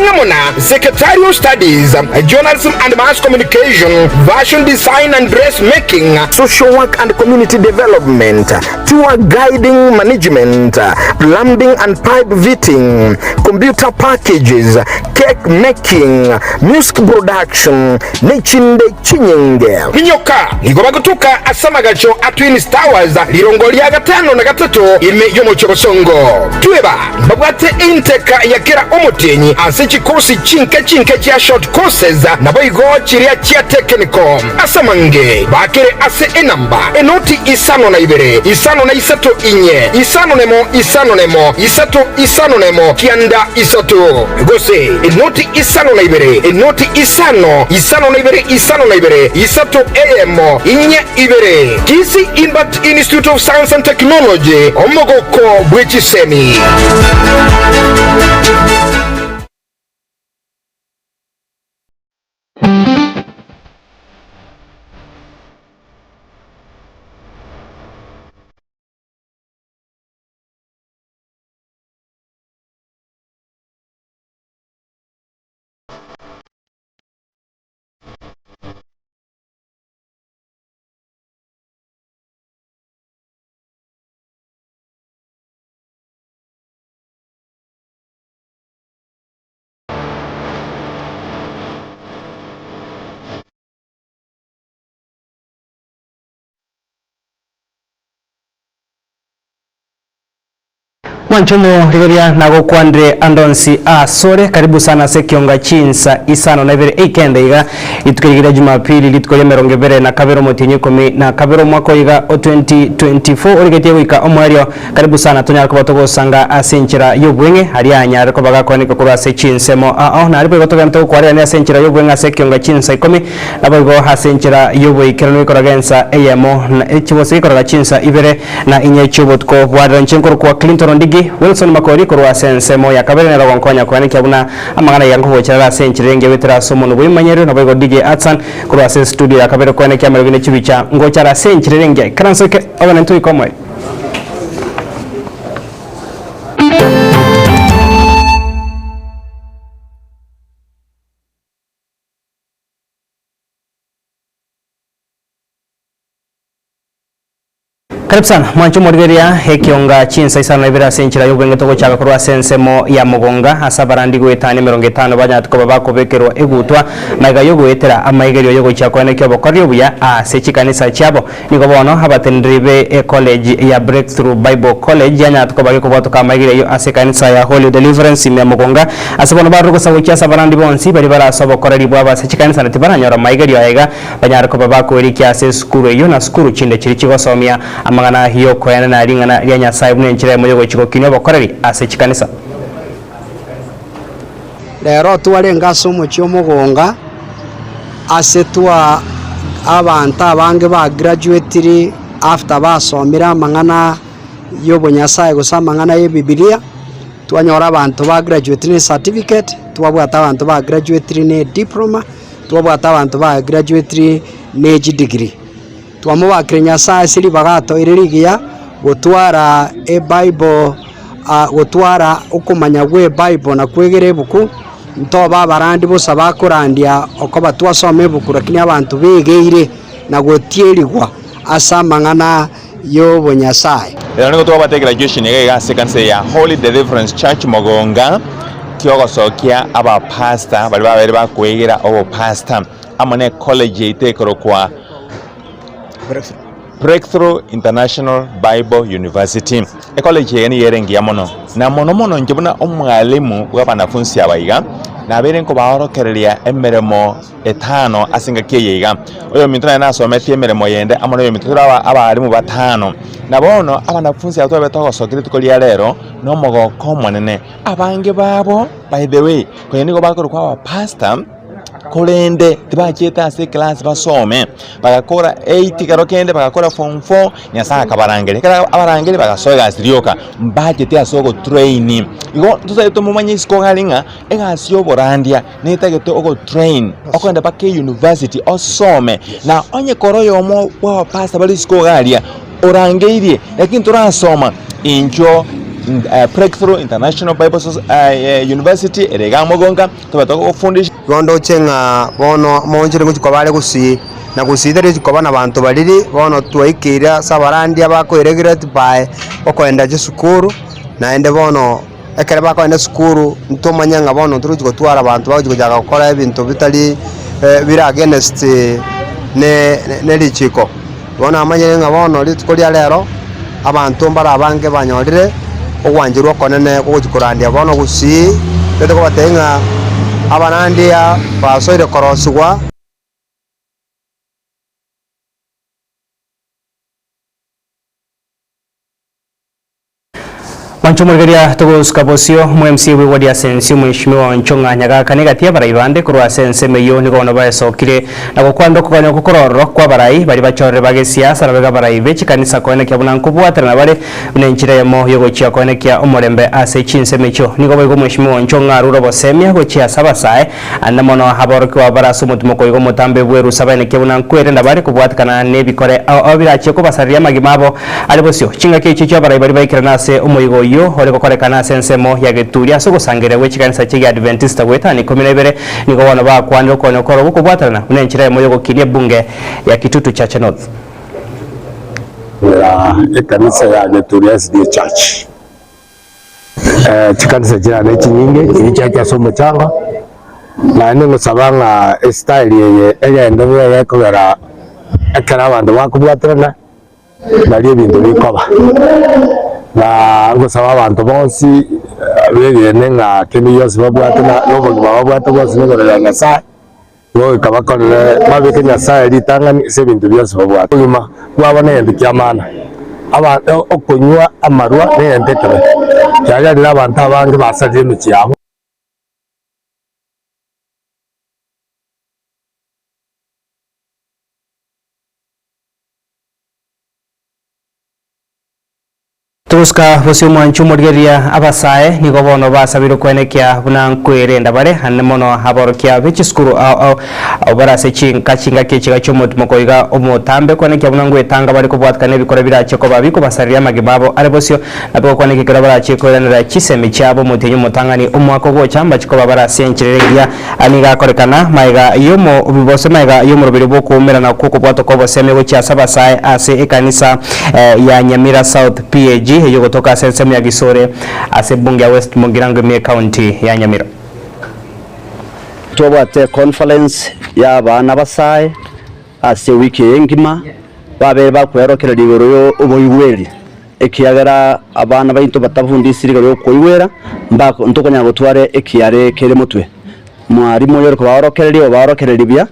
Tengamona, Secretarial Studies, Journalism and Mass Communication, Fashion Design and Dressmaking, Social Work and Community Development, Tour Guiding Management, Plumbing and Pipe Fitting, Computer Packages, Cake Making, Music Production, Nechinde Chinyenge. Minyoka, Ligobagutuka, Asamagacho, Twin Towers, Lirongolia Gatano na Gatato, Ime Yomo Chobosongo. Tueba, Babate Inteka Yakira Omoteni, Asechi Kosi Chinke Chia Short Courses, Naboigo Chiria Chia Technical, Asamange, Bakere Ase Enamba, Enoti Isano na Ibere, Isano na Isato Inye, Isano Nemo, Isato Nemo, Kianda Isato, Gose, Enoti Isano na Ibere, Enoti Isano na Ibere, Isato Emo, Inye Ibere, Kisi Imbat Institute of Science and Technology, Omogoko Bwichisemi. Mwanchumo Rigoria nago kwandre Andonsi Sore karibu sana sekionga chinsa isano na vile ikenda iga itukirigira Jumapili litkoye merongevere na kabero motinyi komi na kabero mwako iga 2024 origetie wika omwario karibu sana tunyara kubatogo sanga asenchira yobwenge hari anyara ko bagakonika kura se chinsemo na aribo gotoga mto ko ari asenchira yobwenga sekionga chinsa ikomi nabogo hasenchira yobwe kirano ikoragensa eyemo na echiwose ikoraga chinsa ibere na inye chubotko bwadran chenkoro kwa Clinton Ndigi Wilson Makori kurwa sensemo ya kabere na gonkonya kwa niki abuna amagana yangu bochara senchirenge wetera somo no bimanyero na bego DJ Atsan kurwa studio ya kabere kwa niki amarugine chibicha ngochara senchirenge karansoke abana ntu ikomwe. Karibu sana mwancho morigeria hekionga chinsa isana ibira senchira yobwenge togo chaka kurwa sensemo ya mugonga asabarandi gwetani 50 banyatko babako bekerwa egutwa maiga yogwetera amaigerio yogo chakone kyo bokoryo buya sechikanisa chabo niko bono habatendribe college ya Breakthrough Bible College yanyatko bageko botoka amaigerio asekanisa ya Holy Deliverance ya mugonga asabono barugo sawo cha sabarandi bonsi bari barasobo korari bwaba sechikanisa natibana nyora amaigerio aiga banyatko babako erikia se skuru yo na skuru chinde chirichigo somia amagana hiyo koyana na ringana lya Nyasaye bunenchira moyo chiko kinyo bakoreri asechikanisa lero twarenga somo cyo mugonga asetwa abantu abange ba graduate after basomera mangana yobo Nyasaye gusa mangana ye Biblia twanyora abantu ba graduate ne certificate twabwata abantu ba graduate ne diploma twabwata abantu ba graduate ne degree twamubakire Nyasaye siri bagato iririgia gutwara Bible gutwara ukumanya gwe Bible na kwegere buku ntoba barandi bosa bakurandia okoba twasome buku lakini abantu begeire na gutierigwa asa mangana yo Nyasaye era niko twabate graduation ya second ya Holy Deliverance Church Mugonga kyogosokia aba pastor bali babere bakwegera obo pastor amane college itekoro kwa Breakthrough International Bible University. College yeni yerengi ya mono. Na mono njibuna omwalimu w'abanafunzi abayiga. Na berenko baorokereria emeremo etano asinga kiyiga. Oyo mintuna nasomethie emeremo yende amono yo mituna abalimu batano. Na bono abanafunzi atwa betogosokire tukolia lero no mogoko monene. Abange babo by the way kweniko bakoro kwa pastor kolende tibacheta ase class basome bagakora 8 karokende bagakora form 4 Nyasaye akabarangere kala abarangere bagasoga asirioka mbachete asogo training igo tusaito mumanye isko galinga egasio borandia netageto ogo train okwenda pake university osome na onye koroyo omo wa pasta bali isko galia orangeirie lakini turasoma injo Breakthrough International Bible University erega mogonga tubatoka kufundisha gondo chenga bono monjere gukobale gusi na gusidere gukobana abantu bariri bono twaikira sabarandi abakoiregire by okoenda gisukuru na ende bono ekere bakoenda sukuru ntomanyanga bono turi gutwara abantu baje kujaga gukora ibintu bitari bira against ne lichiko bono amanyere nga bono litikolia lero abantu mbara abange banyorire ogwanjirwa konene kugikurandya bono gusi tete ko batenga abanandia basoire koroswa Wanchomorgeria togoska bosio MC wodi asensi mwishimiwa wanchonga nyaga kanega tia barai bande kurwa sense meyo ni gono bayesokire na gokwando kuganya kukororo kwa barai bari bachore bage siasa na bega barai bechi kanisa koene kya bunanku bwatera na bare unenchire yamo yogo chia koene kya omorembe ase chinse mecho ni gobo mwishimiwa wanchonga ruro bosemia go chia sabasae andamono haboro kwa barasu mutumoko yogo mutambe bweru sabane kya bunanku ere na bare kubwatkana ne bikore abirache ko basaria magimabo alibosio chinga ke chicho barai bari baikira nase omoyigo yo hore kokorekana sensemo ya geturia so gusangire wechikanisa chigi Adventista gweta ni 12 niko wana ba kwandiro kono koro buko bwatana unenchira moyo gokirie bunge ya Kitutu Church North ya kanisa ya Geturia SD Church chikanisa jina nechi nyingi ilichaki asomo changa na ningo sabanga style ye ndowe ya kogera akara bantu bakubwatana bali bintu bikoba na ngosaba abantu bonsi begene nga kemi yose babwatana n'obugima babwata bose n'ingorera Nyasaye ngo ikabakorera babike Nyasaye litanga se bintu byose babwata nyuma wabona yende kyamana abantu okunywa amarwa n'yende kare cyari abantu abange basaje mu kiyabo Tuska bosio mwanchu morgeria abasae ni gobono basabiro kwenekya bunankwere ndabare hanemono haborokya bichiskuru au barase chinga kechiga chomot mokoiga omotambe kwenekya bunangwe tanga bari kubwatkane bikora birache ko babiko basaria magibabo ale bosio nabo kwenekya kira barache ko yanira chisemi chabo mutenyo motangani omwako go chamba chiko barase enchireria aniga korekana maiga yomo bibose maiga yomo robiri boko mera na koko bwato ko boseme go cha sabasae ase ekanisa ya Nyamira South PAG hiyo kutoka sehemu ya Gisore ase bunge ya West Mugirango me county ya Nyamira tubate conference ya abana basaye ase wiki engima babe bakwerokera ligoro yo oboyibweri ekiyagara abana baito batavundisirika yo koyiwera mbako ntokonya gutware ekiyare kere mutwe mwarimu yero barokereri bya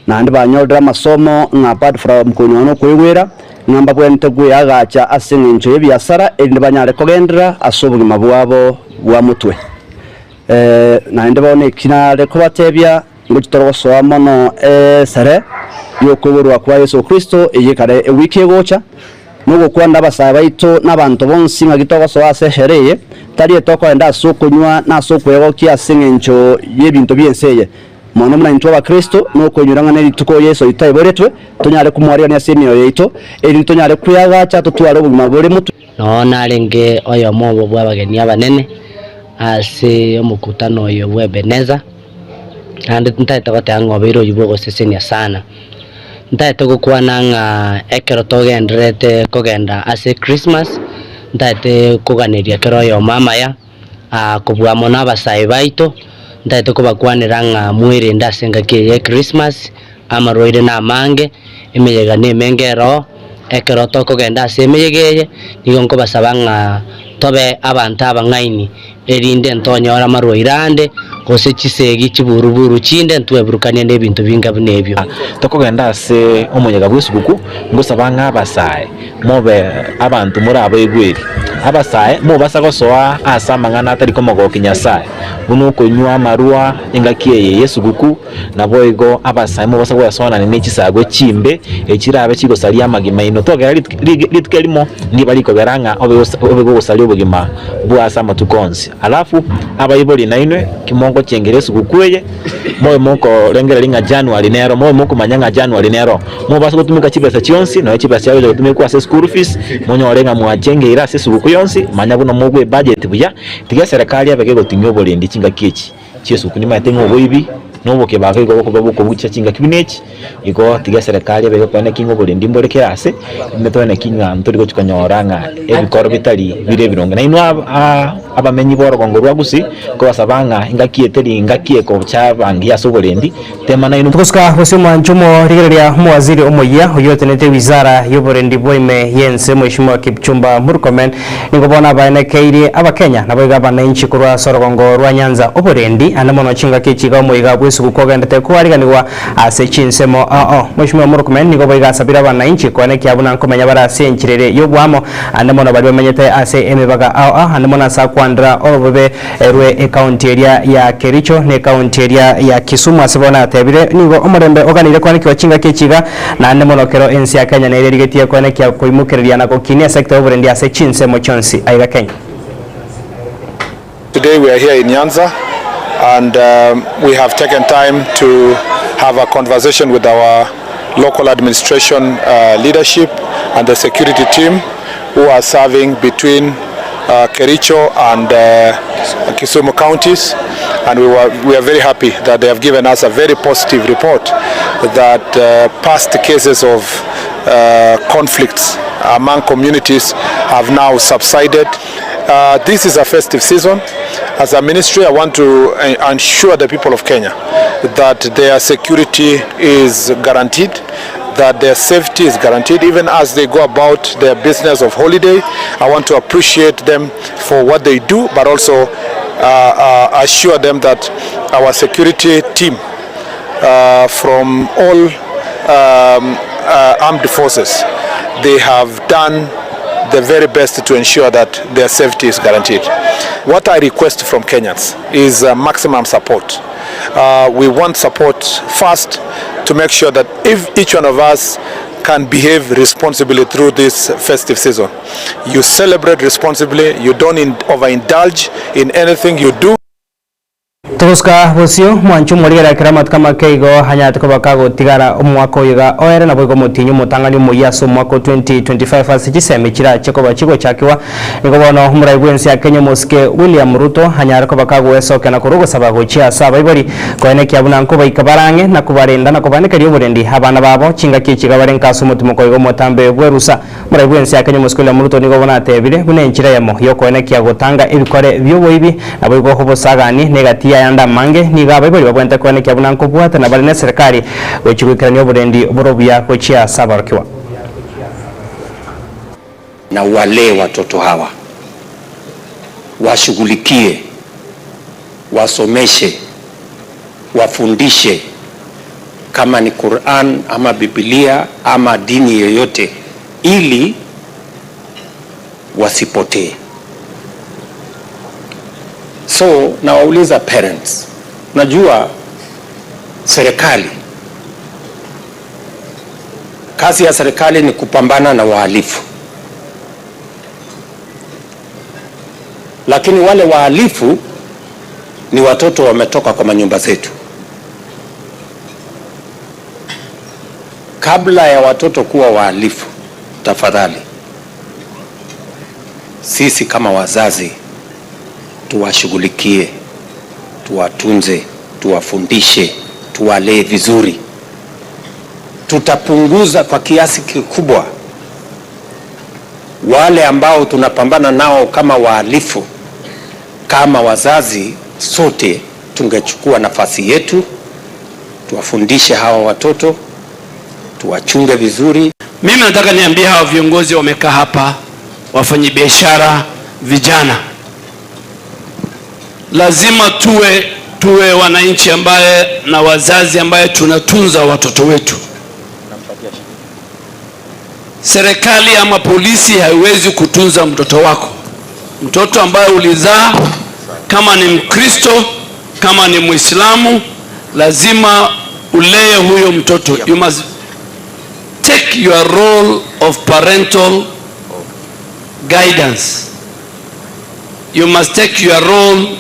nandi banyodra masomo nga apart from kunyono koyiwera ngamba bwente guyagacha asinginjo yebyasara ende banyare kogendera asobugima bwabo bwa mutwe na ende bone kinare kubatebya ngo kitorosoa mono sere yokuburwa kwa Yesu Kristo eyikare ewiki egocha nugo kwanda basaba ito nabantu bonsi ngagitogosoa ase hereye tari etoko enda sokunywa na sokwego kiasinginjo yebintu byenseye mono muna ntwa Kristo no konyuranga ne lituko Yesu itayiboretwe tonyare kumwaria ne asemio yeito eri tonyare kuyagacha tutware ubugima buri mutu nona renge oyo mobo bwabageni abanene ase omukutano oyo bwebeneza ande ntaita gotango biro yibogo sesenia sana ntaita gukwana nga ekero togendrete kogenda ase Christmas ntaite kuganeria kero yo mama ya kubwa mona abasai baito ntaite kubakwanira nga mwire ndasenga ke Christmas amaroire na mange emeyega ne mengero ekero tokogenda ase emeyegeye nigo nko basabanga tobe abantu abangaini erinde ntonyora maroirande gose chisegi chiburuburu chinde ntweburukanye n'ebintu binga bunebyo tokogenda ase omonyega bwisuguku ngosabanga abasae mobe abantu muri abo egweri abasae mo basagosoa asa mangana atari komogoka Nyasaye buno konywa marua ingakiye yesuguku naboigo abasae mo basagwa sona ne chisago chimbe ekirabe chigosaria magima ino togera litkelimo ni baliko beranga obego gosalia obugima bwasa matukonzi alafu abayiboli nainwe kimongo chengere sukukweye moyo moko rengera linga January nero moyo moko manyanga January nero mo basa kutumika chipesa chionsi no chipesa yawe kutumika kwa school fees monyo orenga mwachenge ira se suku yonsi manya kuno mogwe budget buya tiga serikali abege gotinyo bolendi chinga kichi chesu kunima tengo boibi nobo ke bagego ko bucha chinga kibinechi iko tiga serikali abege kwana kingo bolendi mborekera ase metone kinga nturi go chukanyoranga ebikoro bitali bire bironga na inwa abamenyi boro gongorwa gusi ko basabanga ingakieteri ingakieko chabangi asobolendi tema na inu tukuska hosima nchumo rigereria mwaziri omoya uyotenete wizara yoborendi boime yense mheshimiwa Kipchumba Murkomen ningobona baenekeire abakenya naboiga bananchi kurwa sorogongo rwa Nyanza oborendi anamono chinga kichiga omoiga bwesu kukogendete kwariganirwa ase chinsemo mheshimiwa Murkomen nigoboiga sabira bananchi kwaneki abuna nkomenya barase enchirere yobwamo anamono bali bamenyete ase emebaga anamono sa kwandra obobe erwe county area ya Kericho ne county area ya Kisumu asibona tebire nigo omorembe oganire kwaneki wachinga kichiga na anemonokero ensi ya Kenya na irigetie kwaneki koimukereria na kokinia sector oborendi ase chinsemo chonsi aiga Kenya. Today we are here in Nyanza and we have taken time to have a conversation with our local administration leadership and the security team who are serving between Kericho and Kisumu counties, and we are very happy that they have given us a very positive report that past cases of conflicts among communities have now subsided. This is a festive season. As a ministry, I want to ensure the people of Kenya that their security is guaranteed, that their safety is guaranteed even as they go about their business of holiday. I want to appreciate them for what they do, but also assure them that our security team from all armed forces, they have done the very best to ensure that their safety is guaranteed. What I request from Kenyans is maximum support. We want support first to make sure that if each one of us can behave responsibly through this festive season. You celebrate responsibly, you don't overindulge in anything you do. Tuska hosio mwanchu moriera kiramat kama keigo hanyat ko bakago tigara omwako yiga oere na bogo mutinyu mutangani muyaso mwako 2025 asijiseme kira cheko bachigo chakiwa nigobono umurai bwensi ya Kenya Moske William Ruto hanyar ko bakago esoke na kurugo sabago chia saba ibori ko ene kyabuna nko baikabarange na kubarenda na kubaneka ryo burendi abana babo chinga kichiga barenka sumutumo ko yigo mutambe bwerusa umurai bwensi ya Kenya Moske William Ruto nigobona tebire bunenchira yamo yoko ene kyagotanga ibikore byo ibi na bogo hobosagani negatia yanda mange ni gaba ibori babwenta ko neki abuna nko buhata na bari na serikali wechugikirani oburendi borobya ko chia sabarkiwa na wale watoto hawa washughulikie, wasomeshe, wafundishe, kama ni Qur'an ama Biblia ama dini yoyote, ili wasipotee. So nawauliza parents, najua serikali, kazi ya serikali ni kupambana na wahalifu, lakini wale wahalifu ni watoto wametoka kwa manyumba zetu. Kabla ya watoto kuwa wahalifu, tafadhali sisi kama wazazi tuwashughulikie, tuwatunze, tuwafundishe, tuwalee vizuri. Tutapunguza kwa kiasi kikubwa wale ambao tunapambana nao kama wahalifu. Kama wazazi sote tungechukua nafasi yetu, tuwafundishe hawa watoto, tuwachunge vizuri. Mimi nataka niambie hawa viongozi wamekaa hapa, wafanyi biashara, vijana, lazima tuwe wananchi ambaye na wazazi ambaye tunatunza watoto wetu. Serikali ama polisi haiwezi kutunza mtoto wako. Mtoto ambaye ulizaa, kama ni Mkristo, kama ni Muislamu, lazima ulee huyo mtoto. You must take your role of parental guidance you must take your role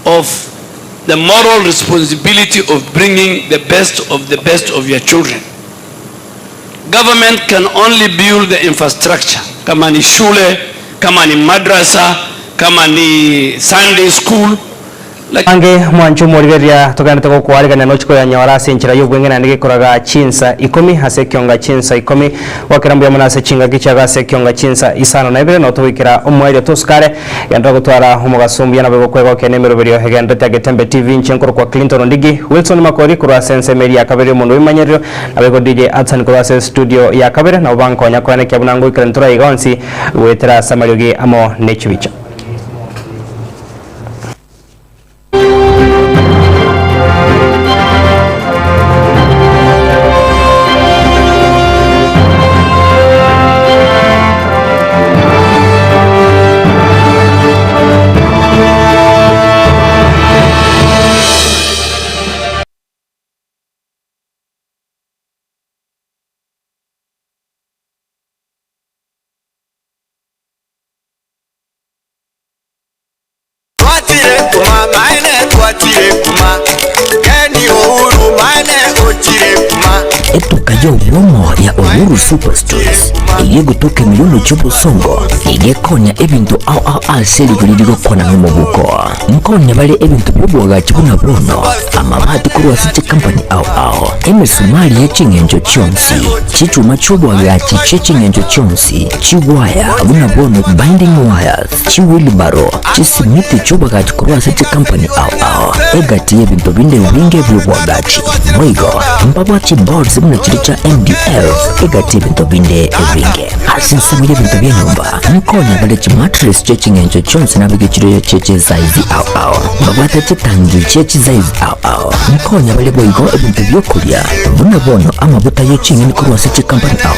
of the moral responsibility of bringing the best of your children. Government can only build the infrastructure, kama ni shule, kama ni madrasa, kama ni Sunday school. Ange mwanchu morigeria tuganete ko kwariga no chiko ya nyawara senchira yubwenge na ndike koraga chinsa 10 hase kyonga chinsa 10 wakirambuya munase chinga gichaga se kyonga chinsa isano na ibere no tubikira umwere tuskare yandra gutwara umugasumbi na bego kwego kene meroberio hegenda tage tembe TV nchenkoro kwa Clinton Ndigi Wilson Makori kura sense media ya kabere mundu imanyeryo na bego DJ Atsan kura se studio ya kabere na ubanko nyakwane kyabunango ikrentura igonsi wetera samaryogi amo nechibicha. Etukayo uyomo ya Uhuru Superstores iye gutoka miliono cy'ubusongo iye konya ebintu au aseli guliriro kona mu buko mkonya bale ebintu byobwaga kibuna bono amabati kuri wasite company au emisumali y'ekingenjo cyonsi cyicuma cyobwaga cy'ekingenjo cyonsi chiwaya abuna bono binding wires chiwilbaro chisimiti cyobwaga kuri wasite company au egati ebintu binde binge byobwaga moigo mbabwa boards muna chiricha MDF egati ebintu binde ebinge asinsa mu ebintu by'enyumba mkonya bale mattress cy'ekingenjo cyonsi nabigiciro cy'eche size au babata chitangi chechi size au mkonya bale boigo ebintu byokulya buna bono amabuta y'ekingi kurwa se company au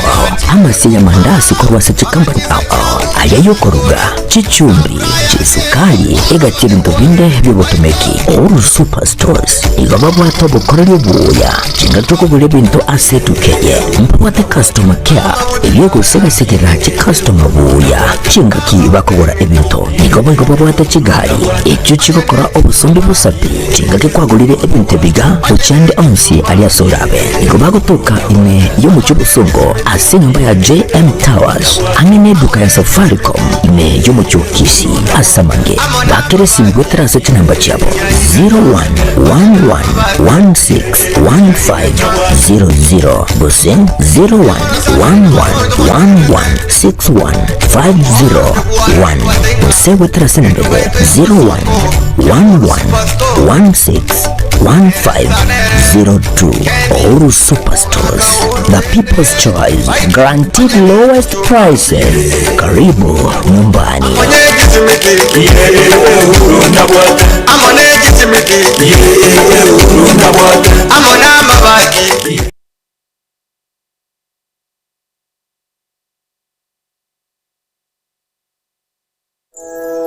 amasi ya mandasi kurwa se company au ayayo koruga chichumbi chisukali egati ebintu binde byobotomeki Uhuru Superstores igababwa tobo korero buya chingatoko bule bintu asetukeye mpwate customer care ibigo segasekera chi customer buya chingaki bakobora ebintu igababwa chigali icyo kigokora obusombe busapi chingaki kwagulire ebintu biga buchande onsi aliasorabe igobagotoka ine yo mu cy'ubusongo ase nyumba ya JM Towers angene duka ya Safaricom ine yo mu cy'ukisi asamange bakeresi mbotera se namba cyabo 0111161500 bosen 0111116150 bose botera se namba 0111161502 Uhuru Superstores, the people's choice, guaranteed lowest prices. Karibu nyumbani.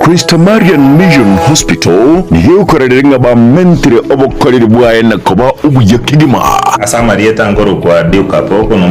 Christamarian Mission Hospital niyo ukorera ba mentire obokorera bwaye nakoba ubuyakigima asa Marieta ngoro kwa diuka poko no